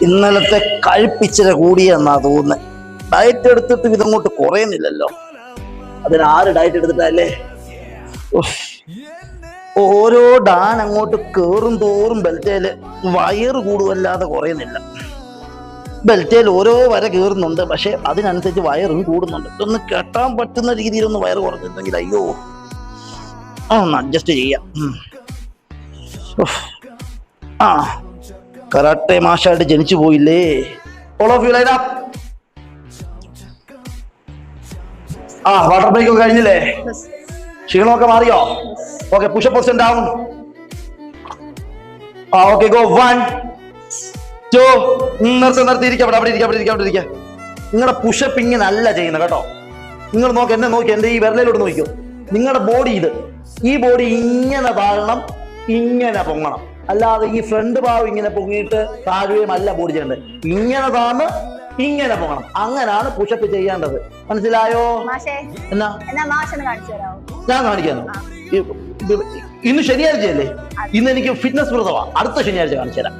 ഇന്നലത്തെ കഴിപ്പിച്ചിര കൂടിയെന്നാ തോന്നുന്നത്. ഡയറ്റ് എടുത്തിട്ട് ഇതങ്ങോട്ട് കുറയുന്നില്ലല്ലോ. അതിനാര് ഡയറ്റ് എടുത്തിട്ടല്ലേ? ഓരോ ഡാൻ അങ്ങോട്ട് കേറും തോറും ബെൽറ്റയില് വയറ് കൂടുവല്ലാതെ കുറയുന്നില്ല. ബെൽറ്റയിൽ ഓരോ വര കയറുന്നുണ്ട്, പക്ഷെ അതിനനുസരിച്ച് വയറും കൂടുന്നുണ്ട്. ഇതൊന്ന് കെട്ടാൻ പറ്റുന്ന രീതിയിലൊന്ന് വയറ് കുറഞ്ഞിട്ടുണ്ടെങ്കിൽ അയ്യോ ഒന്ന് അഡ്ജസ്റ്റ് ചെയ്യാം. ആ കരാട്ടെ മാഷായിട്ട് ജനിച്ചു പോയില്ലേ. വാട്ടർ ബ്രേക്ക് ഒക്കെ കഴിഞ്ഞില്ലേ? ക്ഷീണമൊക്കെ മാറിയോ? Okay, pushup position down. Okay, go 1 2. നിർത്തിയിരിക്കാം. അവിടെ ഇരിക്കാം. നിങ്ങളുടെ പുഷപ്പ് ഇങ്ങനെ അല്ല ചെയ്യുന്നത് കേട്ടോ. നിങ്ങൾ നോക്ക്, എന്നെ നോക്കി, എന്റെ ഈ വിരലിലോട്ട് നോക്കിയോ. നിങ്ങളുടെ ബോഡി ഈ ബോഡി ഇങ്ങനെ താഴണം, ഇങ്ങനെ പൊങ്ങണം. അല്ലാതെ ഈ ഫ്രണ്ട് ഭാഗം ഇങ്ങനെ പൊങ്ങിയിട്ട് താഴുകയും അല്ല ബോഡി ചെയ്യേണ്ടത്. ഇങ്ങനെ താന്ന് ഇങ്ങനെ പോകണം. അങ്ങനാണ് പുഷപ്പ് ചെയ്യേണ്ടത്. മനസ്സിലായോ? എന്നാ ഞാൻ കാണിക്കാനോ? ഇന്ന് ശനിയാഴ്ചയല്ലേ? ഇന്ന് എനിക്ക് ഫിറ്റ്നസ് വ്രതമാണ്. അടുത്ത ശനിയാഴ്ച കാണിച്ചു തരാം.